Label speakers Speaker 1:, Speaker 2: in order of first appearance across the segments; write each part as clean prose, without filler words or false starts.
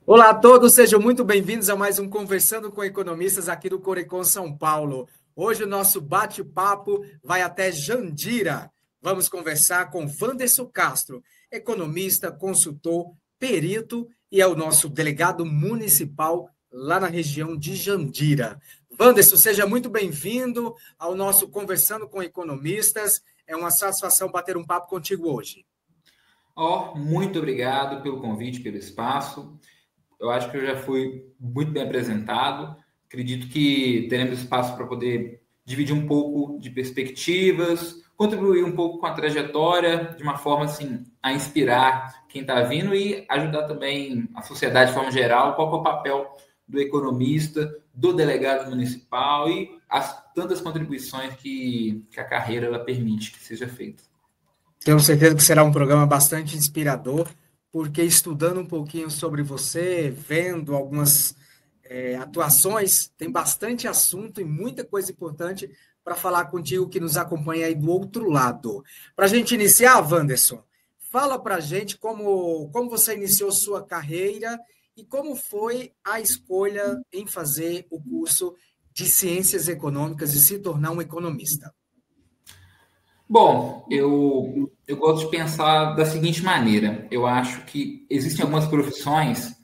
Speaker 1: Olá a todos, sejam muito bem-vindos a mais um Conversando com Economistas aqui do Corecon São Paulo. Hoje o nosso bate-papo vai até Jandira. Vamos conversar com Wanderson Castro, economista, consultor, perito e é o nosso delegado municipal lá na região de Jandira. Wanderson, seja muito bem-vindo ao nosso Conversando com Economistas. É uma satisfação bater um papo contigo hoje.
Speaker 2: Muito obrigado pelo convite, pelo espaço. Eu acho que eu já fui muito bem apresentado. Acredito que teremos espaço para poder dividir um pouco de perspectivas, contribuir um pouco com a trajetória, de uma forma assim, a inspirar quem está vindo e ajudar também a sociedade de forma geral, qual é o papel do economista, do delegado municipal e as tantas contribuições que a carreira ela permite que seja feita.
Speaker 1: Tenho certeza que será um programa bastante inspirador, porque estudando um pouquinho sobre você, vendo algumas atuações, tem bastante assunto e muita coisa importante para falar contigo que nos acompanha aí do outro lado. Para a gente iniciar, Wanderson, fala para a gente como você iniciou sua carreira e como foi a escolha em fazer o curso de Ciências Econômicas e se tornar um economista.
Speaker 2: Bom, eu gosto de pensar da seguinte maneira. Eu acho que existem algumas profissões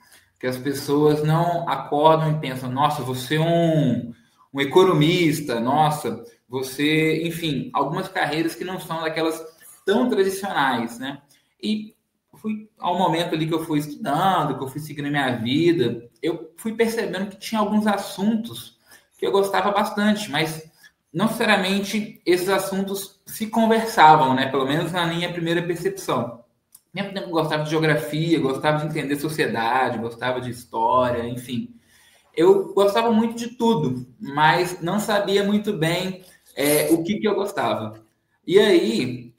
Speaker 2: que as pessoas não acordam e pensam, nossa, você é um economista, nossa, você, enfim, algumas carreiras que não são daquelas tão tradicionais, né? E ao momento ali que eu fui estudando, que eu fui seguindo a minha vida, eu fui percebendo que tinha alguns assuntos que eu gostava bastante, mas não necessariamente esses assuntos se conversavam, né? Pelo menos na minha primeira percepção. Mesmo tempo gostava de geografia, gostava de entender sociedade, gostava de história, enfim. Eu gostava muito de tudo, mas não sabia muito bem o que eu gostava. E aí,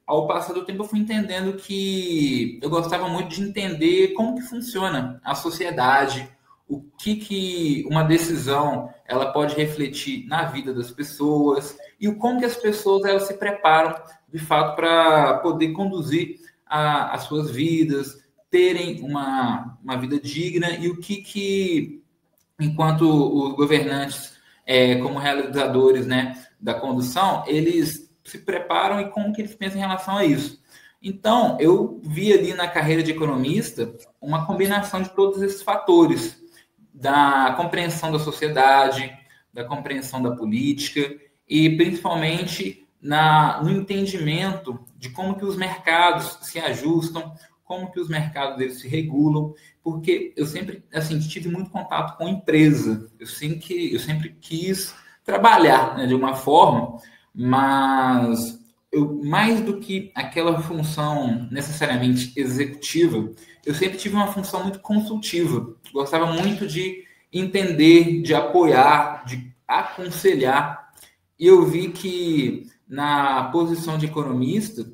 Speaker 2: ao passar do tempo, eu fui entendendo que eu gostava muito de entender como que funciona a sociedade, o que uma decisão ela pode refletir na vida das pessoas e o como que as pessoas elas se preparam de fato para poder conduzir as suas vidas, terem uma vida digna e o que enquanto os governantes, como realizadores, né, da condução, eles se preparam e como que eles pensam em relação a isso. Então, eu vi ali na carreira de economista uma combinação de todos esses fatores, da compreensão da sociedade, da compreensão da política e principalmente no entendimento de como que os mercados se ajustam, como que os mercados eles se regulam, porque eu sempre assim tive muito contato com empresa, eu sempre quis trabalhar, né, de uma forma, mas mais do que aquela função necessariamente executiva, eu sempre tive uma função muito consultiva. Gostava muito de entender, de apoiar, de aconselhar. E eu vi que na posição de economista,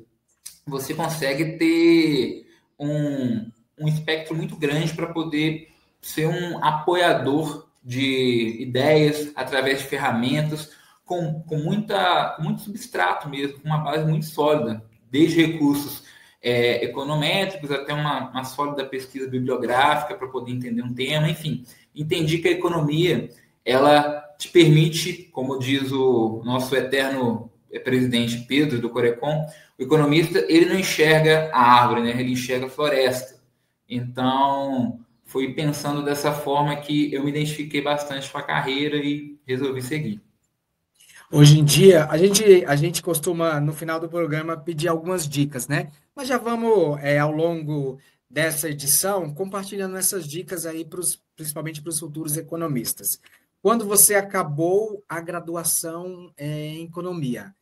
Speaker 2: você consegue ter um espectro muito grande para poder ser um apoiador de ideias através de ferramentas com muito substrato mesmo, com uma base muito sólida, desde recursos econométricos até uma sólida pesquisa bibliográfica para poder entender um tema, enfim. Entendi que a economia, ela te permite, como diz o nosso eterno presidente Pedro do Corecon, o economista, ele não enxerga a árvore, né? Ele enxerga a floresta. Então, foi pensando dessa forma que eu me identifiquei bastante com a carreira e resolvi seguir.
Speaker 1: Hoje em dia, a gente costuma, no final do programa, pedir algumas dicas, né? Mas já vamos, ao longo dessa edição, compartilhando essas dicas aí, principalmente para os futuros economistas. Quando você acabou a graduação em economia,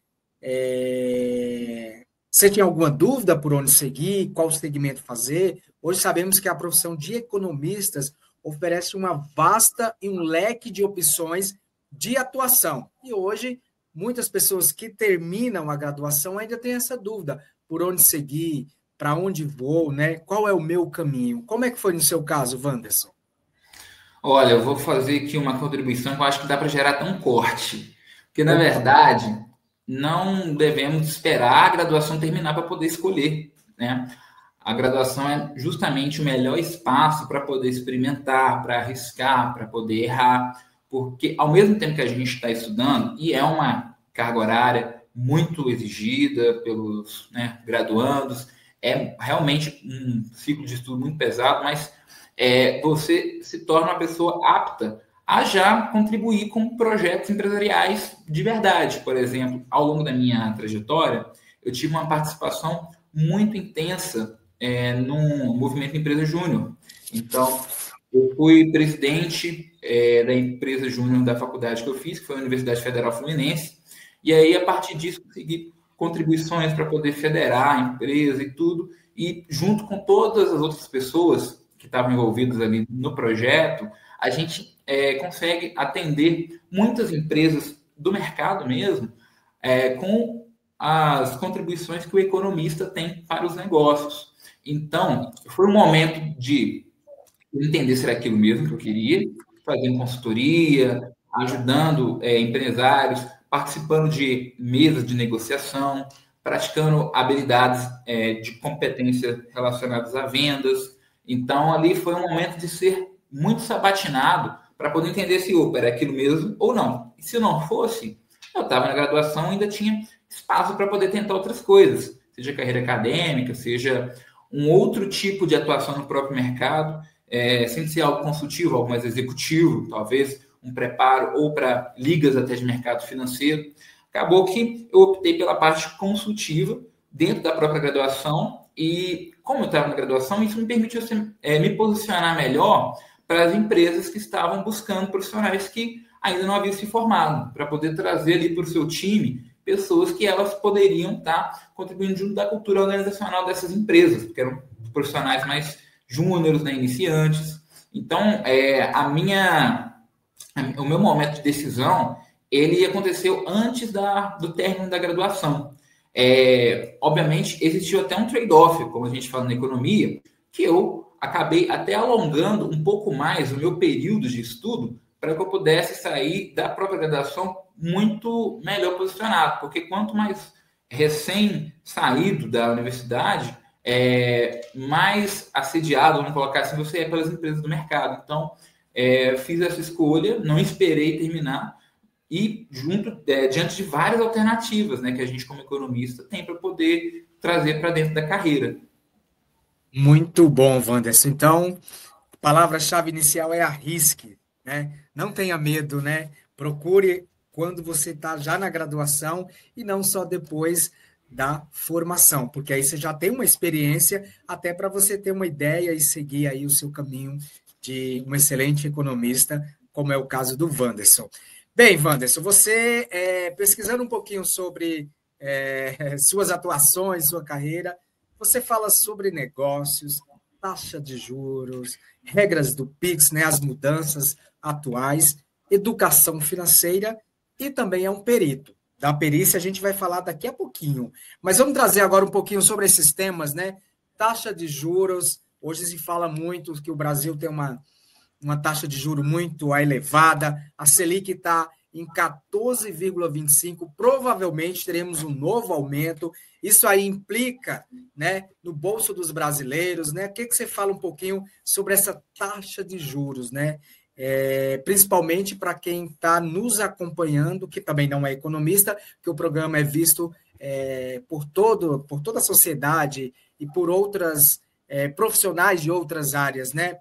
Speaker 1: você tinha alguma dúvida por onde seguir, qual segmento fazer? Hoje sabemos que a profissão de economistas oferece uma vasta e um leque de opções de atuação. E hoje, muitas pessoas que terminam a graduação ainda têm essa dúvida: por onde seguir, para onde vou, né? Qual é o meu caminho? Como é que foi no seu caso, Wanderson?
Speaker 2: Olha, eu vou fazer aqui uma contribuição que eu acho que dá para gerar até um corte. Porque, na
Speaker 1: Opa,
Speaker 2: verdade, não devemos esperar a graduação terminar para poder escolher, né? a graduação é justamente o melhor espaço para poder experimentar, para arriscar, para poder errar, porque ao mesmo tempo que a gente está estudando, e é uma carga horária muito exigida pelos, né, graduandos, é realmente um ciclo de estudo muito pesado, mas você se torna uma pessoa apta a já contribuir com projetos empresariais de verdade. Por exemplo, ao longo da minha trajetória, eu tive uma participação muito intensa no movimento Empresa Júnior. Então, eu fui presidente da empresa júnior da faculdade que eu fiz, que foi a Universidade Federal Fluminense, e aí, a partir disso, consegui contribuições para poder federar a empresa e tudo, e junto com todas as outras pessoas que estavam envolvidas ali no projeto, a gente consegue atender muitas empresas do mercado mesmo, com as contribuições que o economista tem para os negócios. Então, foi um momento de entender se era aquilo mesmo que eu queria, fazendo consultoria, ajudando empresários, participando de mesas de negociação, praticando habilidades de competência relacionadas a vendas. Então, ali foi um momento de ser muito sabatinado para poder entender se era aquilo mesmo ou não. E se não fosse, eu estava na graduação e ainda tinha espaço para poder tentar outras coisas, seja carreira acadêmica, seja um outro tipo de atuação no próprio mercado, sem ser algo consultivo, algo mais executivo, talvez um preparo ou para ligas até de mercado financeiro. Acabou que eu optei pela parte consultiva dentro da própria graduação e, como eu estava na graduação, isso me permitiu me posicionar melhor para as empresas que estavam buscando profissionais que ainda não haviam se formado, para poder trazer ali para o seu time pessoas que elas poderiam estar contribuindo junto da cultura organizacional dessas empresas, porque eram profissionais mais júniores, né, iniciantes. Então, o meu momento de decisão, ele aconteceu antes do término da graduação. Obviamente, existiu até um trade-off, como a gente fala na economia, que eu acabei até alongando um pouco mais o meu período de estudo para que eu pudesse sair da própria graduação muito melhor posicionado, porque quanto mais recém-saído da universidade, mais assediado, vamos colocar assim, você é pelas empresas do mercado. Então, fiz essa escolha, não esperei terminar, e diante de várias alternativas, né, que a gente, como economista, tem para poder trazer para dentro da carreira.
Speaker 1: Muito bom, Wanderson. Então, a palavra-chave inicial é arrisque, né? Não tenha medo, né? Procure quando você está já na graduação e não só depois da formação, porque aí você já tem uma experiência até para você ter uma ideia e seguir aí o seu caminho de um excelente economista, como é o caso do Wanderson. Bem, Wanderson, você pesquisando um pouquinho sobre suas atuações, sua carreira, você fala sobre negócios, taxa de juros, regras do Pix, né, as mudanças atuais, educação financeira e também é um perito. Da perícia a gente vai falar daqui a pouquinho. Mas vamos trazer agora um pouquinho sobre esses temas, né? Taxa de juros. Hoje se fala muito que o Brasil tem uma taxa de juros muito elevada. A Selic está em 14,25%. Provavelmente teremos um novo aumento. Isso aí implica, né, no bolso dos brasileiros, né? O que você fala um pouquinho sobre essa taxa de juros, né? Principalmente para quem está nos acompanhando, que também não é economista, que o programa é visto por toda a sociedade e por outras profissionais de outras áreas, né?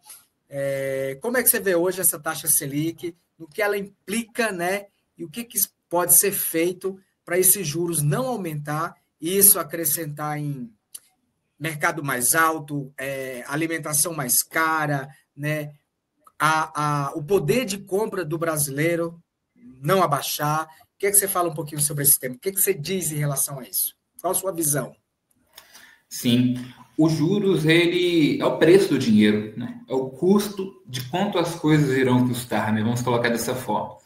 Speaker 1: Como é que você vê hoje essa taxa Selic, no que ela implica, né? E o que pode ser feito para esses juros não aumentar e isso acrescentar em mercado mais alto, alimentação mais cara, né? O poder de compra do brasileiro não abaixar. O que você fala um pouquinho sobre esse tema? O que você diz em relação a isso? Qual a sua visão?
Speaker 2: Sim, os juros, ele é o preço do dinheiro, né? É o custo de quanto as coisas irão custar, né? Vamos colocar dessa forma.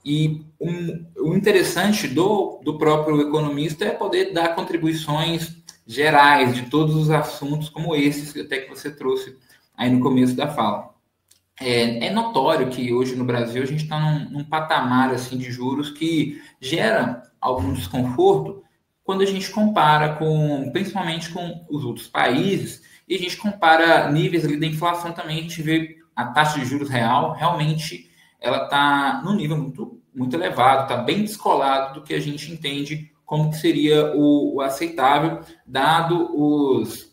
Speaker 2: E o interessante do próprio economista é poder dar contribuições gerais de todos os assuntos como esses até que você trouxe aí no começo da fala. É notório que hoje no Brasil a gente está num patamar assim, de juros que gera algum desconforto quando a gente compara principalmente com os outros países e a gente compara níveis ali da inflação também, a gente vê a taxa de juros real, realmente ela está num nível muito elevado, está bem descolado do que a gente entende como que seria o aceitável, dado os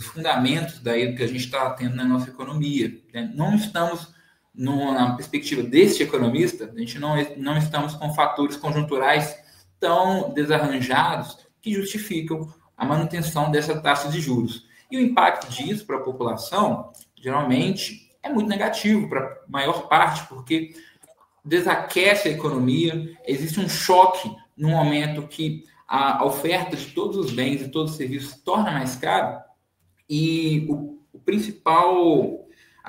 Speaker 2: fundamentos daí que a gente está tendo na nossa economia. Né? Não estamos, na perspectiva deste economista, a gente não estamos com fatores conjunturais tão desarranjados que justificam a manutenção dessa taxa de juros. E o impacto disso para a população, geralmente, é muito negativo para a maior parte, porque desaquece a economia, existe um choque no momento que a oferta de todos os bens e todos os serviços se torna mais cara, e a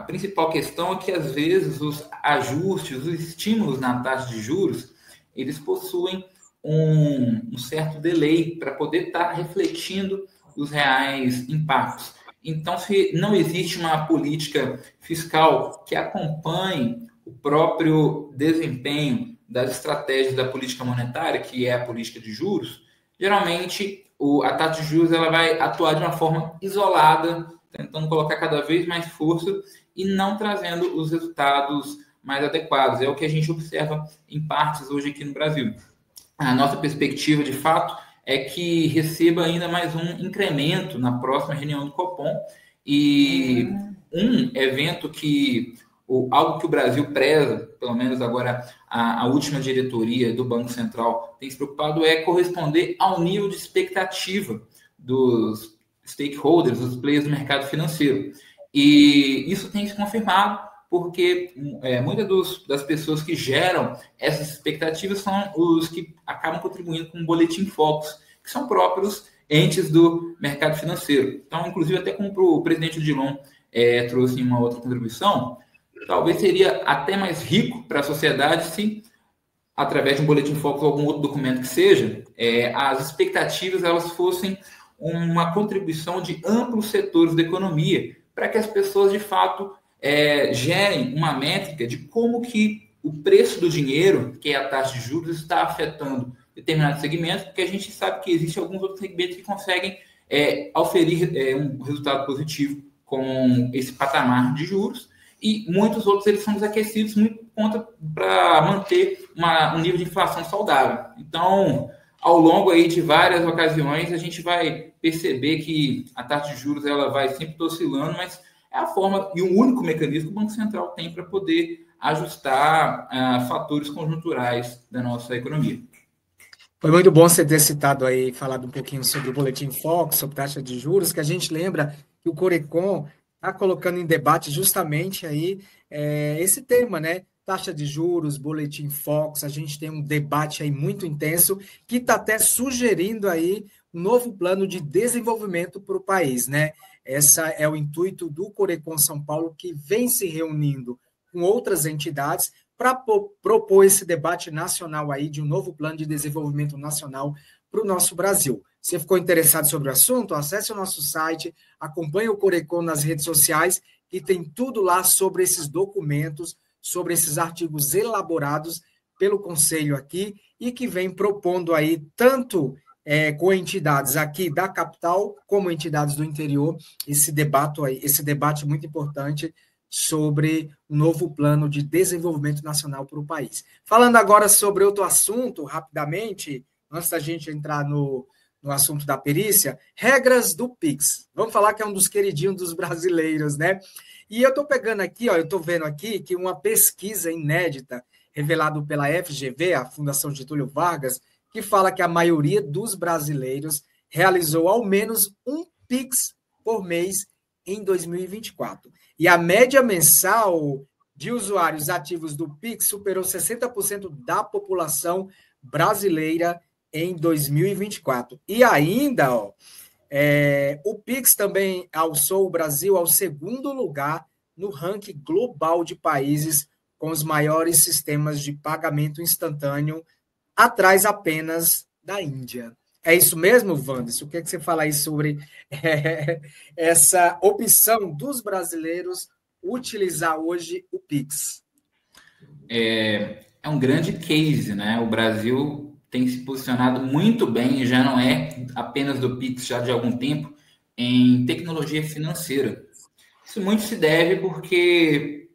Speaker 2: principal questão é que, às vezes, os ajustes, os estímulos na taxa de juros, eles possuem um certo delay para poder estar refletindo os reais impactos. Então, se não existe uma política fiscal que acompanhe o próprio desempenho das estratégias da política monetária, que é a política de juros, geralmente a taxa de juros ela vai atuar de uma forma isolada, tentando colocar cada vez mais força e não trazendo os resultados mais adequados. É o que a gente observa em partes hoje aqui no Brasil. A nossa perspectiva, de fato, é que receba ainda mais um incremento na próxima reunião do Copom, e um evento algo que o Brasil preza, pelo menos agora a última diretoria do Banco Central tem se preocupado, é corresponder ao nível de expectativa dos stakeholders, dos players do mercado financeiro. E isso tem se confirmado, porque muitas das pessoas que geram essas expectativas são os que acabam contribuindo com o Boletim Focus, que são próprios entes do mercado financeiro. Então, inclusive, até como o presidente Odilon trouxe uma outra contribuição, talvez seria até mais rico para a sociedade se, através de um Boletim Focus ou algum outro documento que seja, as expectativas elas fossem uma contribuição de amplos setores da economia, para que as pessoas, de fato, gerem uma métrica de como que o preço do dinheiro, que é a taxa de juros, está afetando determinados segmentos, porque a gente sabe que existem alguns outros segmentos que conseguem oferir um resultado positivo com esse patamar de juros, e muitos outros eles são desaquecidos muito para manter um nível de inflação saudável. Então, ao longo aí de várias ocasiões, a gente vai perceber que a taxa de juros ela vai sempre oscilando, mas é a forma e o único mecanismo que o Banco Central tem para poder ajustar fatores conjunturais da nossa economia.
Speaker 1: Foi muito bom você ter citado aí, falado um pouquinho sobre o Boletim Focus, sobre taxa de juros, que a gente lembra que o Corecon está colocando em debate justamente aí esse tema, né? Taxa de juros, Boletim Focus, a gente tem um debate aí muito intenso que está até sugerindo aí um novo plano de desenvolvimento para o país, né? Essa é o intuito do Corecon São Paulo, que vem se reunindo com outras entidades para propor esse debate nacional aí de um novo plano de desenvolvimento nacional para o nosso Brasil. Se ficou interessado sobre o assunto, acesse o nosso site, acompanhe o Corecon nas redes sociais, que tem tudo lá sobre esses documentos, sobre esses artigos elaborados pelo Conselho aqui e que vem propondo aí tanto com entidades aqui da capital como entidades do interior esse debate muito importante sobre o novo plano de desenvolvimento nacional para o país. Falando agora sobre outro assunto, rapidamente, antes da gente entrar no assunto da perícia, regras do Pix. Vamos falar que é um dos queridinhos dos brasileiros, né? E eu estou pegando aqui, eu estou vendo aqui que uma pesquisa inédita revelada pela FGV, a Fundação Getúlio Vargas, que fala que a maioria dos brasileiros realizou ao menos um Pix por mês em 2024. E a média mensal de usuários ativos do Pix superou 60% da população brasileira em 2024. E ainda, o Pix também alçou o Brasil ao segundo lugar no ranking global de países com os maiores sistemas de pagamento instantâneo, atrás apenas da Índia. É isso mesmo, Wanderson? O que você fala aí sobre essa opção dos brasileiros utilizar hoje o Pix?
Speaker 2: É um grande case, né? O Brasil tem se posicionado muito bem, já não é apenas do Pix já de algum tempo, em tecnologia financeira. Isso muito se deve porque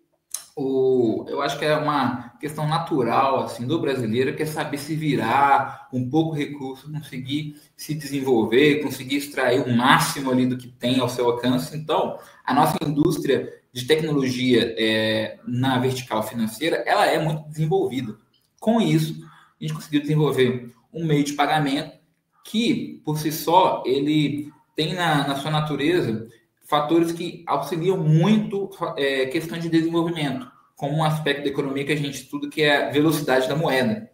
Speaker 2: eu acho que é uma questão natural assim do brasileiro, que é saber se virar com pouco recurso, conseguir se desenvolver, conseguir extrair o máximo ali do que tem ao seu alcance. Então, a nossa indústria de tecnologia na vertical financeira, ela é muito desenvolvida. Com isso, a gente conseguiu desenvolver um meio de pagamento que, por si só, ele tem na sua natureza fatores que auxiliam muito questão de desenvolvimento, como um aspecto da economia que a gente estuda, que é a velocidade da moeda.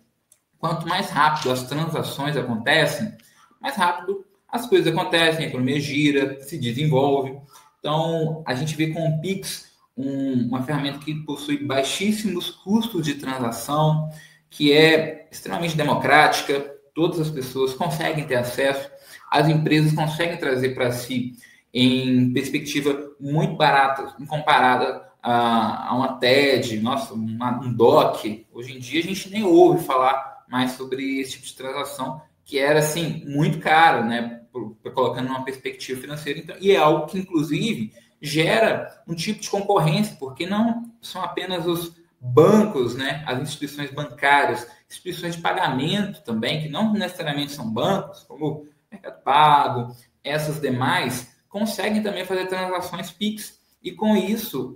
Speaker 2: Quanto mais rápido as transações acontecem, mais rápido as coisas acontecem, a economia gira, se desenvolve. Então, a gente vê com o Pix uma ferramenta que possui baixíssimos custos de transação, que é extremamente democrática, todas as pessoas conseguem ter acesso, as empresas conseguem trazer para si em perspectiva muito barata, comparada a uma TED, nossa, um DOC. Hoje em dia a gente nem ouve falar mais sobre esse tipo de transação, que era assim muito caro, né? Colocando numa perspectiva financeira. Então, e é algo que, inclusive, gera um tipo de concorrência, porque não são apenas os bancos, né? As instituições bancárias, instituições de pagamento também, que não necessariamente são bancos, como Mercado Pago, essas demais, conseguem também fazer transações Pix. E com isso,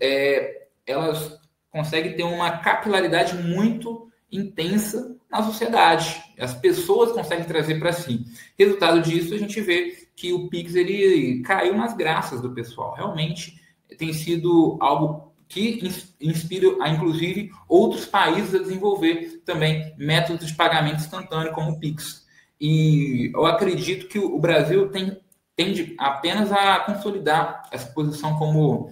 Speaker 2: elas conseguem ter uma capilaridade muito intensa na sociedade. As pessoas conseguem trazer para si. Resultado disso, a gente vê que o Pix ele caiu nas graças do pessoal. Realmente tem sido algo que inspira, inclusive, outros países a desenvolver também métodos de pagamento instantâneo como o Pix. E eu acredito que o Brasil tende apenas a consolidar essa posição como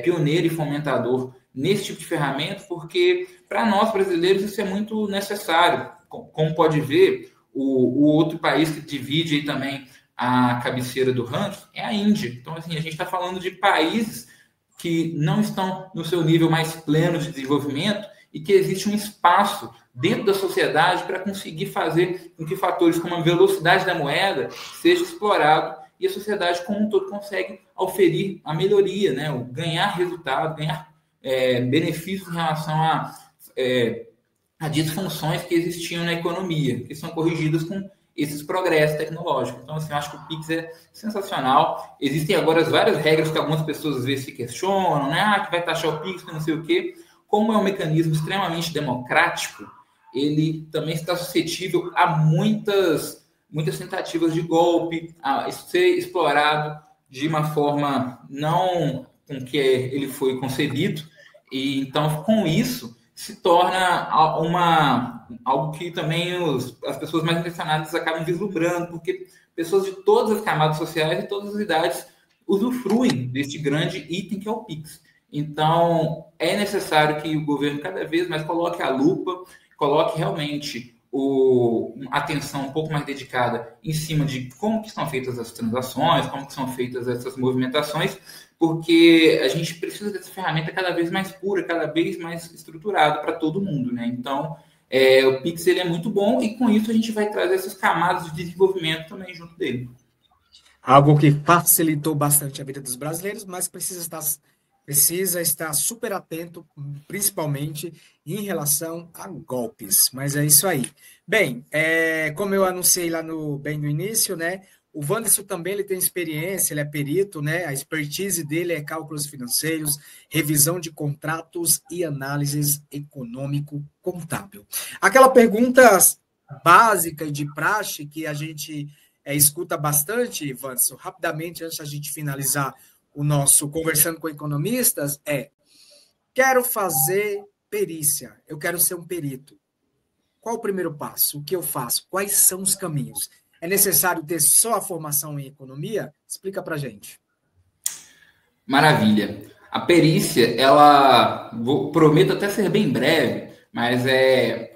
Speaker 2: pioneiro e fomentador nesse tipo de ferramenta, porque para nós brasileiros isso é muito necessário. Como pode ver, o outro país que divide aí também a cabeceira do ranking é a Índia. Então, assim, a gente está falando de países que não estão no seu nível mais pleno de desenvolvimento e que existe um espaço dentro da sociedade para conseguir fazer com que fatores como a velocidade da moeda seja explorado e a sociedade como um todo consegue oferir a melhoria, né? O ganhar resultado, ganhar benefícios em relação a disfunções que existiam na economia, que são corrigidas com esses progressos tecnológicos. Então, assim, eu acho que o Pix é sensacional. Existem agora várias regras que algumas pessoas às vezes se questionam, né? Que vai taxar o Pix, que não sei o quê. Como é um mecanismo extremamente democrático, ele também está suscetível a muitas tentativas de golpe, a ser explorado de uma forma não com que ele foi concebido. E então, com isso, se torna algo que também as pessoas mais intencionadas acabam vislumbrando, porque pessoas de todas as camadas sociais e todas as idades usufruem deste grande item que é o Pix. Então, é necessário que o governo cada vez mais coloque a lupa, coloque realmente a atenção um pouco mais dedicada em cima de como que são feitas as transações, como que são feitas essas movimentações, porque a gente precisa dessa ferramenta cada vez mais pura, cada vez mais estruturada para todo mundo, né? Então, o Pix ele é muito bom e com isso a gente vai trazer essas camadas de desenvolvimento também junto dele.
Speaker 1: Algo que facilitou bastante a vida dos brasileiros, mas precisa estar super atento, principalmente em relação a golpes. Mas é isso aí. Bem, como eu anunciei lá bem no início, né? O Wanderson também ele tem experiência, ele é perito, né? A expertise dele é cálculos financeiros, revisão de contratos e análises econômico-contábil. Aquela pergunta básica e de praxe que a gente escuta bastante, Wanderson, rapidamente, antes da gente finalizar o nosso Conversando com Economistas, quero fazer perícia, eu quero ser um perito. Qual o primeiro passo? O que eu faço? Quais são os caminhos? É necessário ter só a formação em economia? Explica para a gente.
Speaker 2: Maravilha. A perícia, prometo até ser bem breve, mas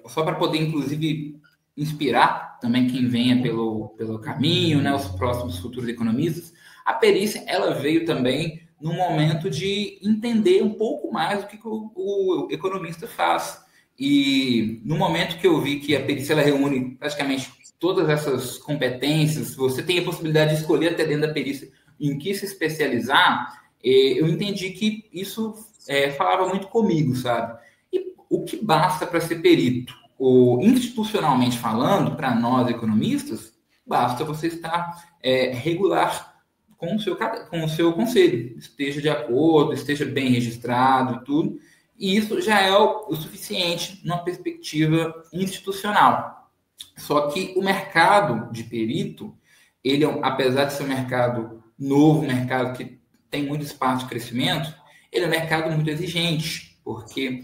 Speaker 2: só para poder, inclusive, inspirar também quem venha pelo caminho, né, os próximos futuros economistas. A perícia, ela veio também no momento de entender um pouco mais o que o economista faz. E no momento que eu vi que a perícia ela reúne praticamente todas essas competências, você tem a possibilidade de escolher até dentro da perícia em que se especializar, eu entendi que isso falava muito comigo, sabe? E o que basta para ser perito? Institucionalmente falando, para nós economistas, basta você estar regular com o seu conselho, esteja de acordo, esteja bem registrado e tudo, e isso já é o suficiente numa perspectiva institucional. Só que o mercado de perito, ele, apesar de ser um mercado novo, um mercado que tem muito espaço de crescimento, ele é um mercado muito exigente, porque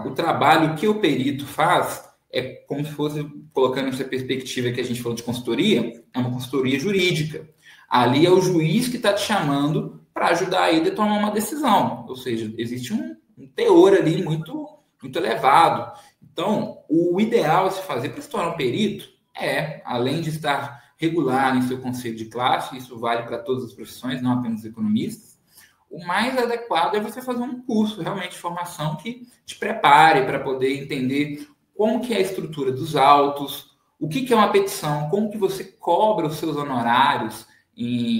Speaker 2: o trabalho que o perito faz é como se fosse, colocando essa perspectiva que a gente falou de consultoria, é uma consultoria jurídica. Ali é o juiz que está te chamando para ajudar ele a tomar uma decisão. Ou seja, existe um teor ali muito, muito elevado. Então, o ideal a se fazer para se tornar um perito além de estar regular em seu conselho de classe, isso vale para todas as profissões, não apenas os economistas, o mais adequado é você fazer um curso realmente de formação que te prepare para poder entender como que é a estrutura dos autos, o que é uma petição, como que você cobra os seus honorários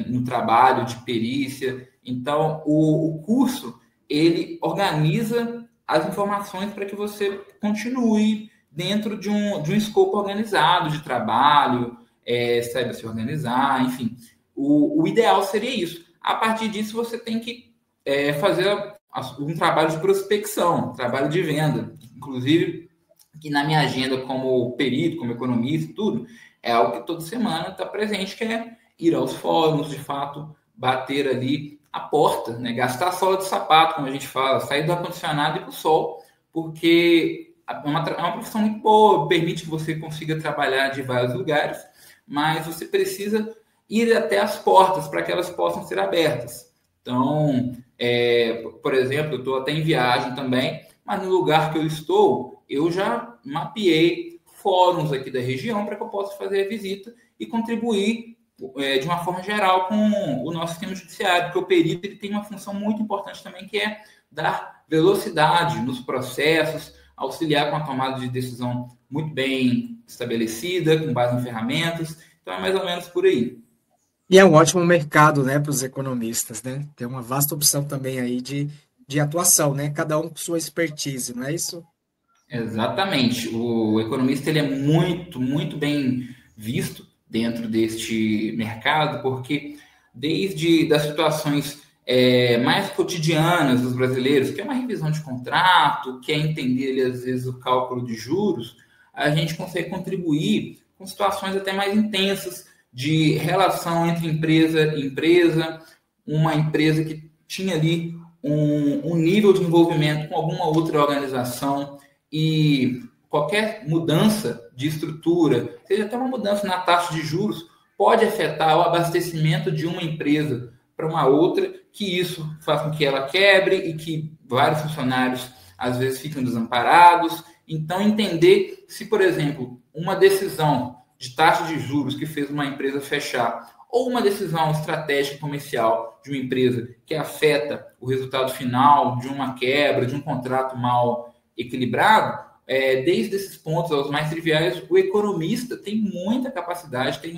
Speaker 2: no trabalho de perícia. Então, o curso, ele organiza as informações para que você continue dentro de um escopo organizado de trabalho, saiba se organizar, enfim. O ideal seria isso. A partir disso, você tem que fazer um trabalho de prospecção, um trabalho de venda. Inclusive, que na minha agenda como perito, como economista, tudo, é algo que toda semana está presente, que é ir aos fóruns, de fato, bater ali a porta, né? Gastar a sola de sapato, como a gente fala, sair do ar-condicionado e ir para o sol, porque é uma profissão muito boa, permite que você consiga trabalhar de vários lugares, mas você precisa ir até as portas para que elas possam ser abertas. Então, por exemplo, eu estou até em viagem também, mas no lugar que eu estou, eu já mapeei fóruns aqui da região para que eu possa fazer a visita e contribuir de uma forma geral com o nosso sistema judiciário, porque o perito ele tem uma função muito importante também, que é dar velocidade nos processos, auxiliar com a tomada de decisão muito bem estabelecida, com base em ferramentas. Então, é mais ou menos por aí.
Speaker 1: E é um ótimo mercado, né, para os economistas, né? Tem uma vasta opção também aí de atuação, né? Cada um com sua expertise, não é isso?
Speaker 2: Exatamente. O economista ele é muito, muito bem visto dentro deste mercado, porque desde das situações mais cotidianas dos brasileiros, que é uma revisão de contrato, que é entender ali, às vezes, o cálculo de juros, a gente consegue contribuir com situações até mais intensas de relação entre empresa e empresa, uma empresa que tinha ali um nível de envolvimento com alguma outra organização e qualquer mudança de estrutura, seja até uma mudança na taxa de juros, pode afetar o abastecimento de uma empresa para uma outra, que isso faz com que ela quebre e que vários funcionários às vezes ficam desamparados. Então, entender se, por exemplo, uma decisão de taxa de juros que fez uma empresa fechar, ou uma decisão estratégica comercial de uma empresa que afeta o resultado final de uma quebra, de um contrato mal equilibrado, desde esses pontos aos mais triviais, o economista tem muita capacidade, tem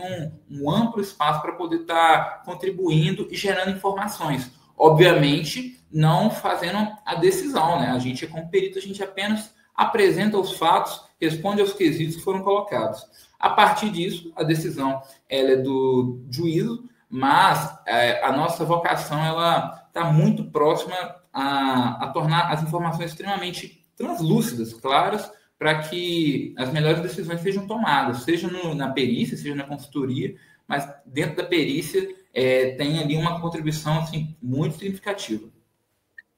Speaker 2: um amplo espaço para poder estar contribuindo e gerando informações. Obviamente, não fazendo a decisão, né? A gente, como perito, a gente apenas apresenta os fatos, responde aos quesitos que foram colocados. A partir disso, a decisão ela é do juízo, mas a nossa vocação ela está muito próxima a tornar as informações extremamente translúcidas, claras, para que as melhores decisões sejam tomadas, seja na perícia, seja na consultoria, mas dentro da perícia tem ali uma contribuição assim, muito significativa.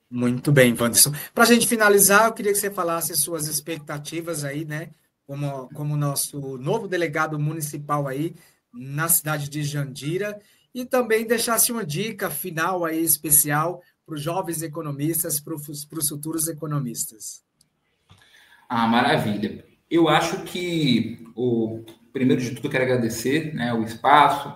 Speaker 1: Muito bem, Wanderson. Para a gente finalizar, eu queria que você falasse suas expectativas aí, né? Como nosso novo delegado municipal aí na cidade de Jandira, e também deixasse uma dica final aí especial para os jovens economistas, para os futuros economistas.
Speaker 2: Maravilha. Eu acho que, primeiro de tudo, quero agradecer, né, o espaço.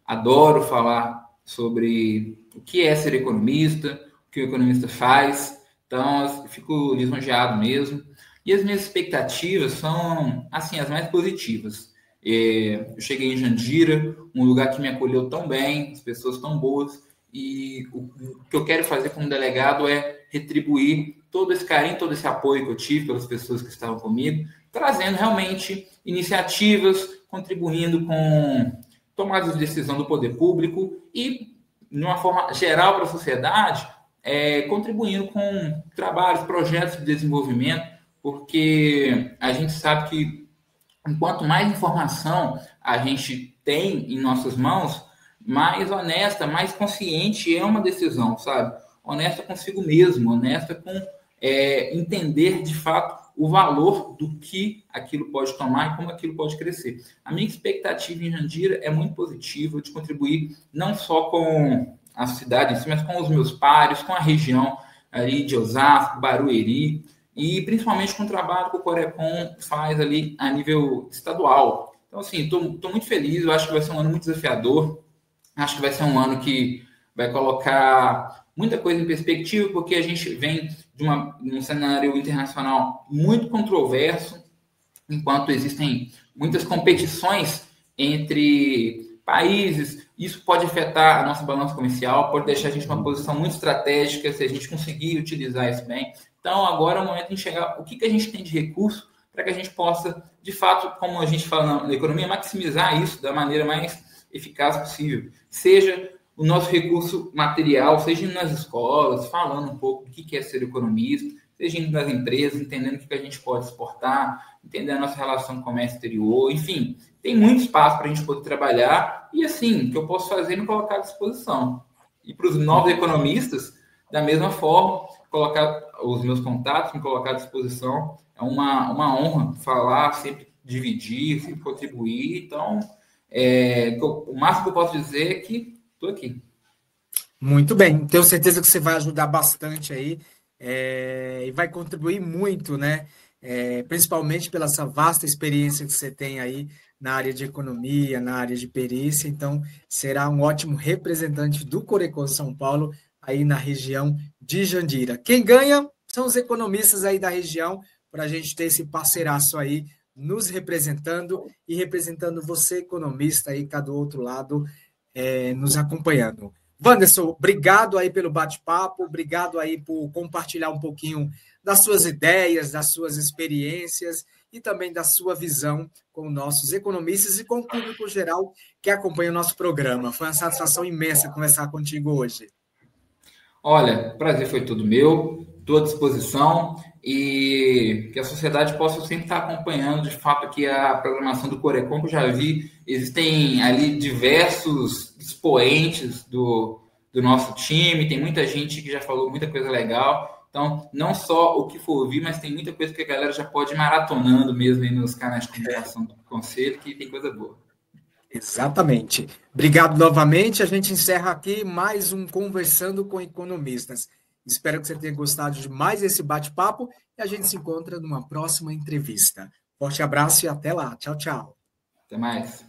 Speaker 2: Adoro falar sobre o que é ser economista, o que o economista faz. Então, eu fico lisonjeado mesmo. E as minhas expectativas são, assim, as mais positivas. Eu cheguei em Jandira, um lugar que me acolheu tão bem, as pessoas tão boas, e o que eu quero fazer como delegado é retribuir todo esse carinho, todo esse apoio que eu tive pelas pessoas que estavam comigo, trazendo realmente iniciativas, contribuindo com tomadas de decisão do poder público e, de uma forma geral para a sociedade, contribuindo com trabalhos, projetos de desenvolvimento, porque a gente sabe que enquanto mais informação a gente tem em nossas mãos, mais honesta, mais consciente é uma decisão, sabe? Honesta consigo mesmo, honesta com entender de fato o valor do que aquilo pode tomar e como aquilo pode crescer. A minha expectativa em Jandira é muito positiva, de contribuir não só com a cidade em si, mas com os meus pares, com a região ali de Osasco, Barueri, e principalmente com o trabalho que o Corecon faz ali a nível estadual. Então, assim, estou muito feliz, eu acho que vai ser um ano muito desafiador, acho que vai ser um ano que vai colocar muita coisa em perspectiva, porque a gente vem de um cenário internacional muito controverso, enquanto existem muitas competições entre países, isso pode afetar a nossa balança comercial, pode deixar a gente numa posição muito estratégica se a gente conseguir utilizar isso bem. Então, agora é o momento de enxergar o que a gente tem de recurso para que a gente possa, de fato, como a gente fala na economia, maximizar isso da maneira mais eficaz possível. Seja o nosso recurso material, seja indo nas escolas, falando um pouco do que é ser economista, seja indo nas empresas, entendendo o que a gente pode exportar, entendendo a nossa relação com o comércio exterior, enfim, tem muito espaço para a gente poder trabalhar e, assim, o que eu posso fazer é me colocar à disposição. E para os novos economistas, da mesma forma, colocar os meus contatos, me colocar à disposição, é uma honra falar, sempre dividir, sempre contribuir, então, o máximo que eu posso dizer é que estou aqui.
Speaker 1: Muito bem, tenho certeza que você vai ajudar bastante aí e vai contribuir muito, né? Principalmente pela essa vasta experiência que você tem aí na área de economia, na área de perícia, então será um ótimo representante do Corecon São Paulo aí na região de Jandira. Quem ganha são os economistas aí da região, para a gente ter esse parceiraço aí nos representando e representando você, economista, aí cá do outro lado, nos acompanhando. Wanderson, obrigado aí pelo bate-papo, obrigado aí por compartilhar um pouquinho das suas ideias, das suas experiências e também da sua visão com nossos economistas e com o público geral que acompanha o nosso programa. Foi uma satisfação imensa conversar contigo hoje.
Speaker 2: Olha, o prazer foi todo meu, estou à disposição e que a sociedade possa sempre estar acompanhando de fato aqui a programação do Corecon, que eu já vi, existem ali diversos expoentes do nosso time, tem muita gente que já falou muita coisa legal, então não só o que for ouvir, mas tem muita coisa que a galera já pode ir maratonando mesmo aí nos canais de comunicação do Conselho, que tem coisa boa.
Speaker 1: Exatamente. Obrigado novamente. A gente encerra aqui mais um Conversando com Economistas. Espero que você tenha gostado de mais esse bate-papo e a gente se encontra numa próxima entrevista. Forte abraço e até lá. Tchau, tchau.
Speaker 2: Até mais.